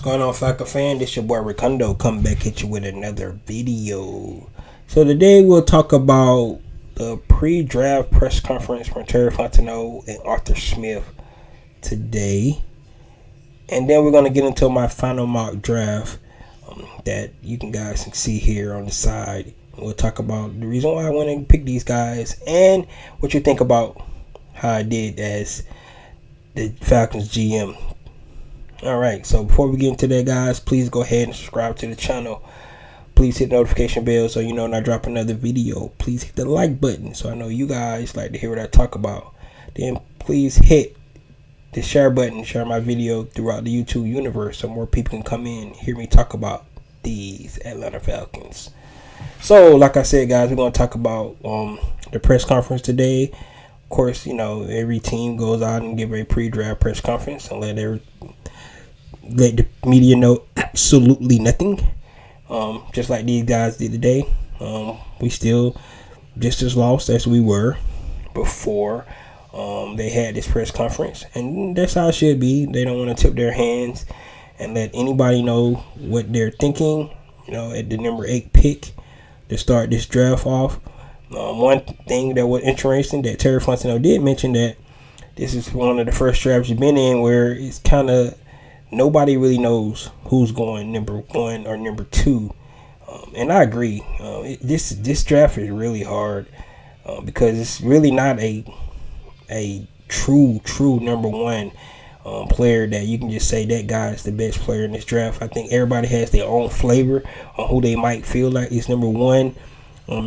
What's going on, Falcon fan? This your boy Ricondo coming back at you with another video. So today we'll talk about the pre-draft press conference from Terry Fontenot and Arthur Smith today. And then we're going to get into my final mock draft that you guys can see here on the side. We'll talk about the reason why I went and picked these guys and what you think about how I did as the Falcons GM. Alright, so before we get into that, guys, please go ahead and subscribe to the channel. Please hit the notification bell so you know when I drop another video. Please hit the like button so I know you guys like to hear what I talk about. Then please hit the share button, share my video throughout the YouTube universe so more people can come in and hear me talk about these Atlanta Falcons. So, like I said, guys, we're going to talk about the press conference today. Of course, you know, every team goes out and give a pre-draft press conference and let the media know absolutely nothing. Just like these guys did today. We still just as lost as we were before they had this press conference. And that's how it should be. They don't want to tip their hands and let anybody know what they're thinking, you know, at the number 8 pick to start this draft off. One thing that was interesting that Terry Fontenot did mention that this is one of the first drafts you've been in where it's kind of nobody really knows who's going number 1 or number 2. And I agree. This draft is really hard because it's really not a true number 1 player that you can just say that guy is the best player in this draft. I think everybody has their own flavor on who they might feel like is number 1.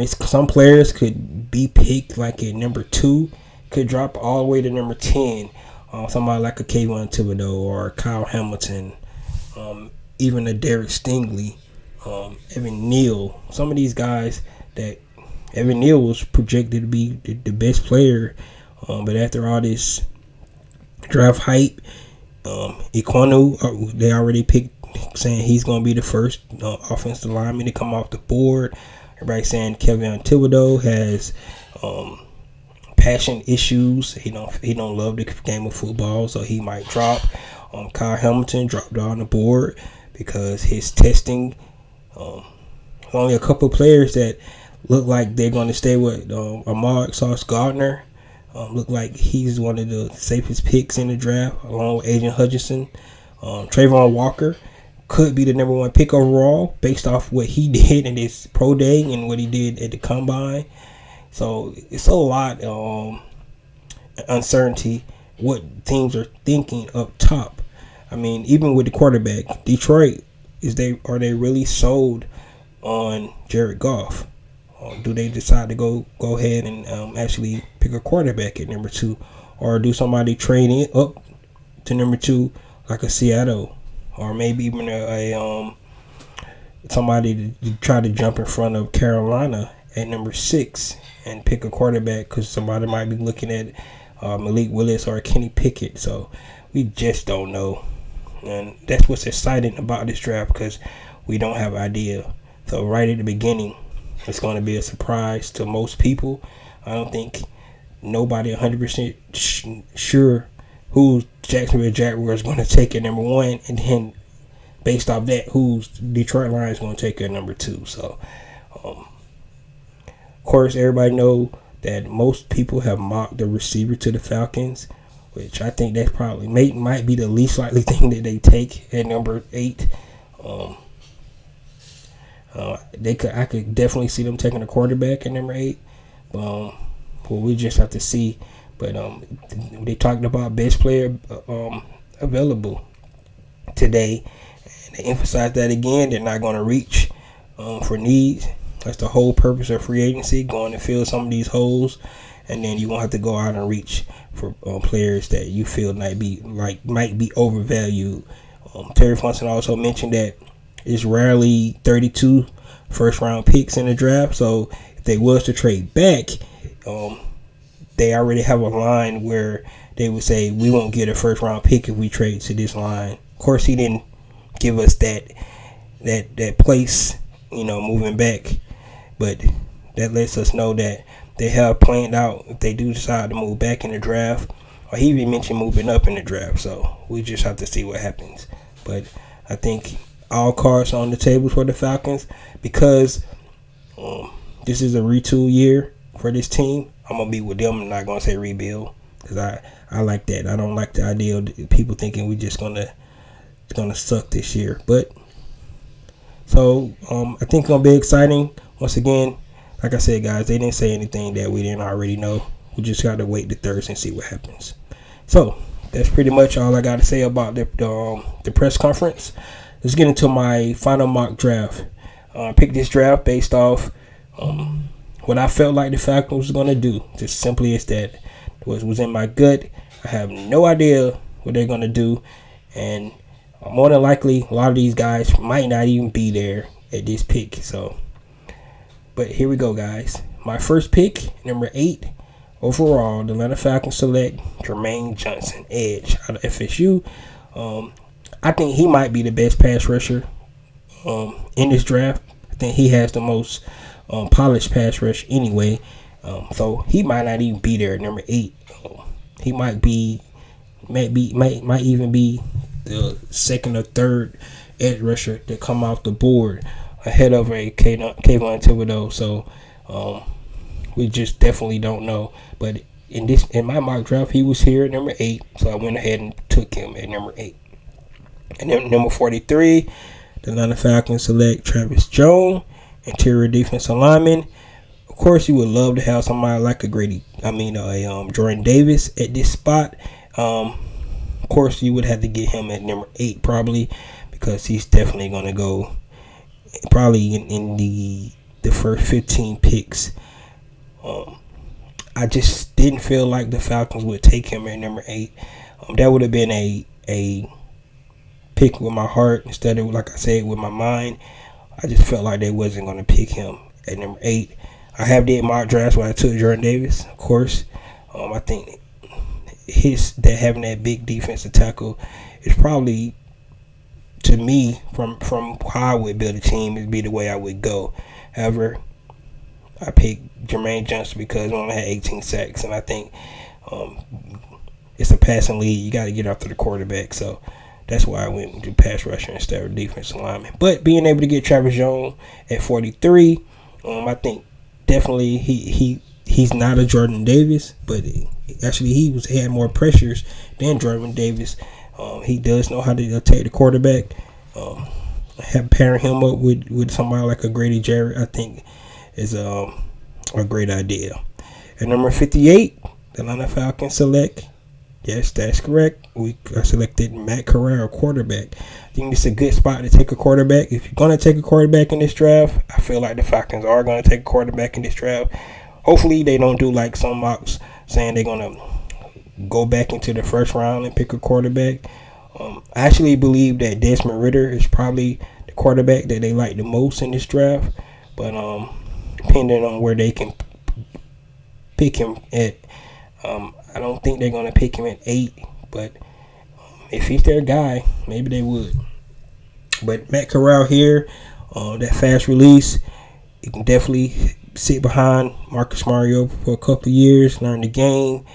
Some players could be picked like at number 2, could drop all the way to number 10. Somebody like a Kayvon Thibodeau or Kyle Hamilton, even a Derek Stingley, Evan Neal. Some of these guys that Evan Neal was projected to be the best player, but after all this draft hype, Iquanu, they already picked, saying he's going to be the first offensive lineman to come off the board. Everybody saying Kayvon Thibodeau has passion issues. He don't love the game of football, so he might drop. Kyle Hamilton dropped on the board because his testing. Only a couple of players that look like they're going to stay with Ahmad Sauce Gardner. Look like he's one of the safest picks in the draft, along with Agent Hutchinson. Trayvon Walker could be the number 1 pick overall based off what he did in his pro day and what he did at the combine. So it's a lot uncertainty what teams are thinking up top. I mean, even with the quarterback, Detroit, are they really sold on Jared Goff? Do they decide to go ahead and actually pick a quarterback at number 2, or do somebody trade in up to number 2 like a Seattle, or maybe even a somebody to try to jump in front of Carolina at number 6 and pick a quarterback because somebody might be looking at Malik Willis or Kenny Pickett. So we just don't know, and that's what's exciting about this draft because we don't have an idea. So right at the beginning, it's going to be a surprise to most people. I don't think nobody 100% sure who Jacksonville Jaguars is going to take at number 1, and then based off that, who's Detroit Lions going to take at number 2. So, of course, everybody know that most people have mocked the receiver to the Falcons, which I think that probably might be the least likely thing that they take at number 8. I could definitely see them taking a quarterback at number 8. Well, we just have to see. But they talked about best player available today, and they emphasized that again. They're not going to reach for needs. That's the whole purpose of free agency, going to fill some of these holes, and then you won't have to go out and reach for players that you feel might be overvalued. Terry Fontenot also mentioned that it's rarely 32 first-round picks in the draft, so if they was to trade back, they already have a line where they would say we won't get a first-round pick if we trade to this line. Of course, he didn't give us that place, you know, moving back, but that lets us know that they have planned out if they do decide to move back in the draft, or he even mentioned moving up in the draft. So we just have to see what happens. But I think all cards are on the table for the Falcons because this is a retool year for this team. I'm gonna be with them. I'm not gonna say rebuild because I like that. I don't like the idea of people thinking we just gonna suck this year. But so I think it's gonna be exciting. Once again, like I said, guys, they didn't say anything that we didn't already know. We just gotta wait the Thursday and see what happens. So that's pretty much all I gotta say about the press conference. Let's get into my final mock draft. I picked this draft based off what I felt like the Falcons was going to do. Just simply as that. Was in my gut. I have no idea what they're going to do. And more than likely, a lot of these guys might not even be there at this pick. So, but here we go, guys. My first pick, number 8 overall, the Atlanta Falcons select Jermaine Johnson, edge out of FSU. I think he might be the best pass rusher in this draft. I think he has the most polished pass rush anyway. So he might not even be there at number 8. He might even be the second or third edge rusher to come off the board ahead of a Kayvon Thibodeau. So we just definitely don't know. But in my mock draft, he was here at number 8. So I went ahead and took him at number 8. And then number 43, the Atlanta Falcons select Travis Jones, interior defensive lineman. Of course, you would love to have somebody like Jordan Davis at this spot. Of course, you would have to get him at number 8 probably, because he's definitely going to go probably in the first 15 picks. I just didn't feel like the Falcons would take him at number 8. That would have been a pick with my heart instead of, like I said, with my mind. I just felt like they wasn't going to pick him at number 8. I have did mock drafts where I took Jordan Davis, of course. I think having that big defensive tackle is probably, to me, from how I would build a team, it'd be the way I would go. However, I picked Jermaine Johnson because he only had 18 sacks, and I think it's a passing league. You got to get after the quarterback, so that's why I went to pass rusher instead of defensive lineman. But being able to get Travis Jones at 43, I think definitely he's not a Jordan Davis, but actually he had more pressures than Jordan Davis. He does know how to take the quarterback. Pairing him up with somebody like a Grady Jarrett, I think, is a great idea. At number 58, the Atlanta Falcons select. Yes, that's correct. We selected Matt Corral, quarterback. I think it's a good spot to take a quarterback. If you're going to take a quarterback in this draft, I feel like the Falcons are going to take a quarterback in this draft. Hopefully, they don't do like some mocks saying they're going to go back into the first round and pick a quarterback. I actually believe that Desmond Ridder is probably the quarterback that they like the most in this draft. But depending on where they can pick him at, I don't think they're going to pick him at 8, but if he's their guy, maybe they would. But Matt Corral here, that fast release, you can definitely sit behind Marcus Mariota for a couple of years, learn the game.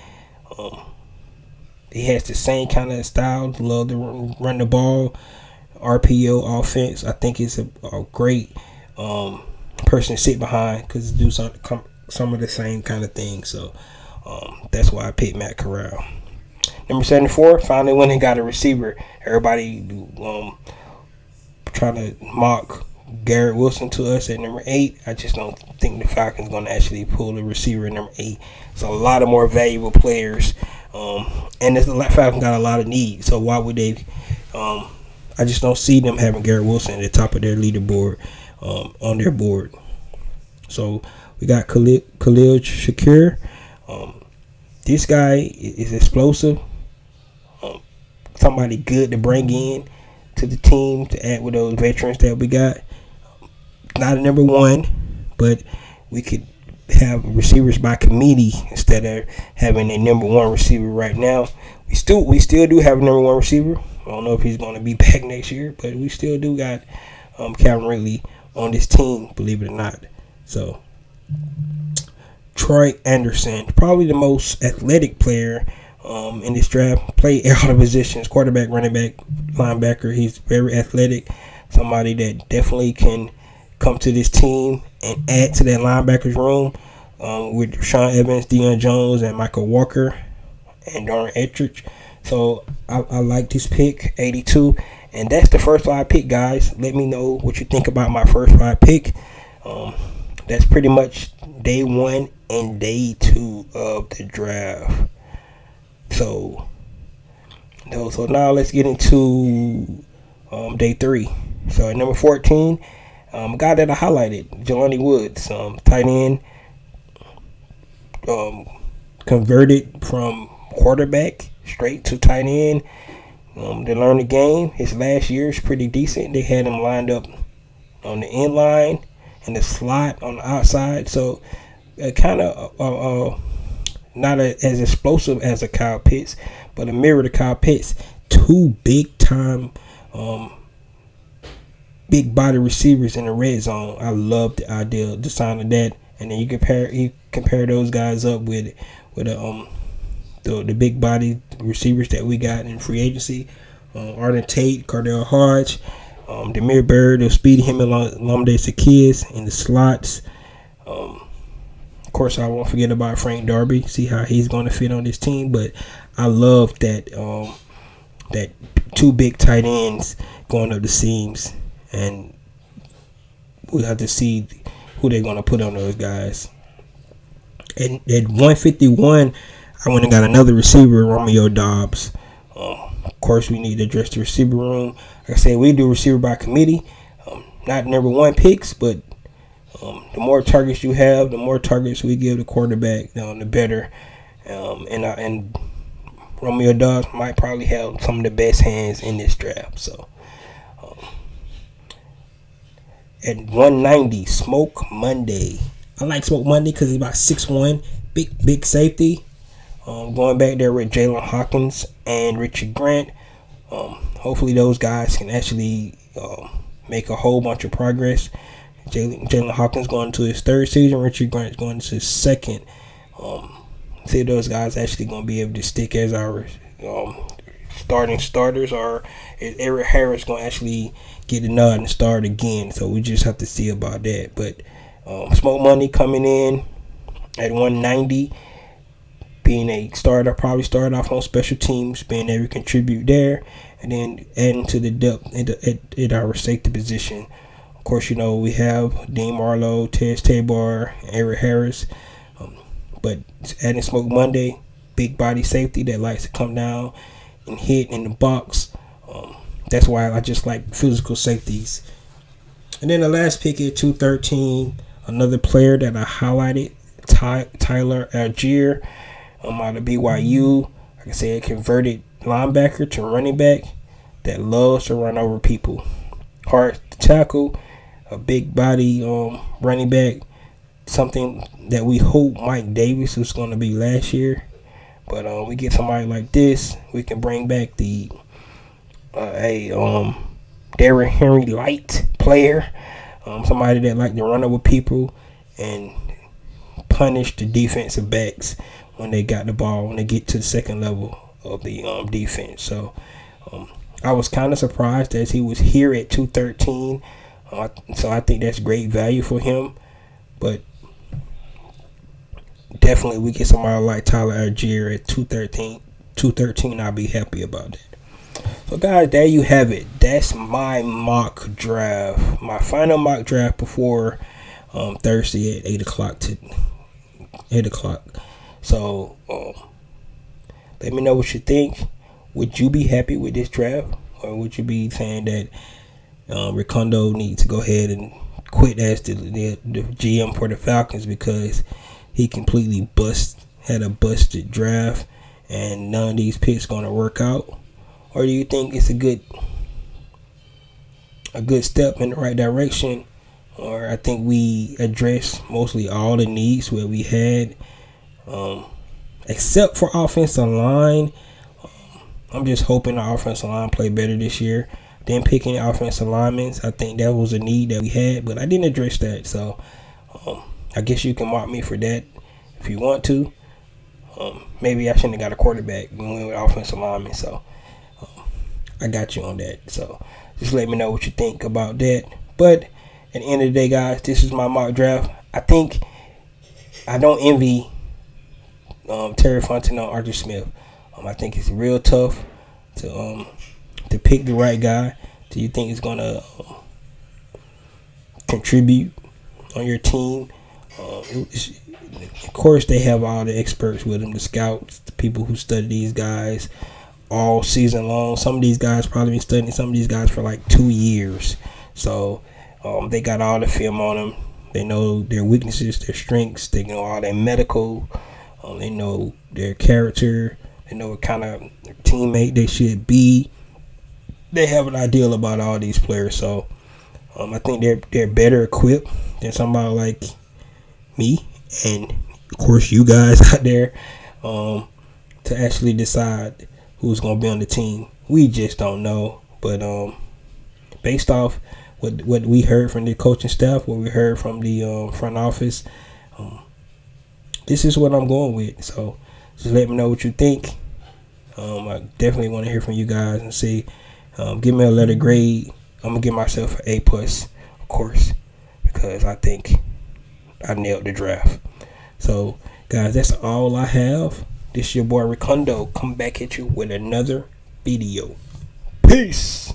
He has the same kind of style, love to run the ball, RPO offense. I think it's a great person to sit behind because do some of the same kind of things. So that's why I picked Matt Corral. Number 74, finally went and got a receiver. Everybody trying to mock Garrett Wilson to us at number 8. I just don't think the Falcons going to actually pull the receiver at number 8. It's a lot of more valuable players. And the Falcons got a lot of needs. So why would they? I just don't see them having Garrett Wilson at the top of their leaderboard on their board. So we got Khalil Shakir. This guy is explosive. Somebody good to bring in to the team to add with those veterans that we got. Not a number 1, but we could have receivers by committee instead of having a number 1 receiver right now. We still do have a number 1 receiver. I don't know if he's going to be back next year, but we still do got Calvin Ridley on this team, believe it or not. So Troy Anderson, probably the most athletic player in this draft. Play all the positions: quarterback, running back, linebacker. He's very athletic. Somebody that definitely can come to this team and add to that linebackers room with Sean Evans, Deion Jones, and Michael Walker and Darren Etrich. So I like this pick, 82. And that's the first 5 pick, guys. Let me know what you think about my first 5 pick. That's pretty much day 1 and day 2 of the draft. So now let's get into day 3. So at number 14, a guy that I highlighted, Jalani Woods, tight end, converted from quarterback straight to tight end. They learned the game. His last year is pretty decent. They had him lined up on the end line and the slot on the outside. So kind of not as explosive as a Kyle Pitts, but a mirror to Kyle Pitts. 2 big time big body receivers in the red zone. I love the idea, the sign of that. And then you compare those guys up with the big body receivers that we got in free agency. Arden Tate, Cardell Hodge, Demir Bird, they'll speed him along Lamde Zaccheaus in the slots. Of course, I won't forget about Frank Darby. See how he's going to fit on this team. But I love that that 2 big tight ends going up the seams, and we'll have to see who they're going to put on those guys. And at 151, I went and got another receiver, Romeo Doubs. Of course, we need to address the receiver room. Like I said, we do receiver by committee. Not number 1 picks, but the more targets you have, the more targets we give the quarterback, the better. And Romeo Doubs might probably have some of the best hands in this draft. So at 190, Smoke Monday. I like Smoke Monday because he's about 6'1", big safety. Going back there with Jalen Hawkins and Richard Grant. Hopefully those guys can actually make a whole bunch of progress. Jalen Hawkins going into his 3rd season. Richard Grant going into his 2nd. See if those guys actually going to be able to stick as our starters, or is Eric Harris going to actually get a nod and start again. So we just have to see about that. But Smoke Money coming in at 190. Being a starter, probably started off on special teams, being able to contribute there, and then adding to the depth at our safety position. Of course, we have Dean Marlowe, Tez Tabor, and Eric Harris. But adding Smoke Monday, big body safety that likes to come down and hit in the box. That's why I just like physical safeties. And then the last pick at 213, another player that I highlighted, Tyler Algier. Out of BYU, like I said, converted linebacker to running back that loves to run over people. Hard to tackle, a big body running back, something that we hope Mike Davis was going to be last year. But we get somebody like this, we can bring back the Derrick Henry light player, somebody that like to run over people and punish the defensive backs when they got the ball, when they get to the second level of the defense. So I was kind of surprised as he was here at 213. So I think that's great value for him. But definitely we get somebody like Tyler Algier at 213. I'll be happy about that. So guys, there you have it. That's my mock draft. My final mock draft before Thursday at 8 o'clock. So, let me know what you think. Would you be happy with this draft? Or would you be saying that Ricondo needs to go ahead and quit as the GM for the Falcons because he completely had a busted draft and none of these picks going to work out? Or do you think it's a good step in the right direction? Or I think we addressed mostly all the needs where we had, except for offensive line. I'm just hoping the offensive line play better this year. Then picking offensive linemen, I think that was a need that we had, but I didn't address that. So I guess you can mark me for that if you want to. Maybe I shouldn't have got a quarterback and went with offensive lineman. So I got you on that. So just let me know what you think about that. But at the end of the day, guys, this is my mock draft. I think I don't envy Terry Fontenot and Arthur Smith. I think it's real tough to pick the right guy. Do you think it's gonna contribute on your team? Of course, they have all the experts with them, the scouts, the people who study these guys all season long. Some of these guys probably been studying some of these guys for like 2 years. So they got all the film on them. They know their weaknesses, their strengths. They know all their medical. They know their character. They know what kind of teammate they should be. They have an idea about all these players. So I think they're better equipped than somebody like me and, of course, you guys out there to actually decide who's going to be on the team. We just don't know. But based off what we heard from the coaching staff, what we heard from the front office, this is what I'm going with. So just let me know what you think. I definitely want to hear from you guys and see. Give me a letter grade. I'm going to give myself an A+, of course, because I think I nailed the draft. So, guys, that's all I have. This your boy Ricondo. Come back at you with another video. Peace.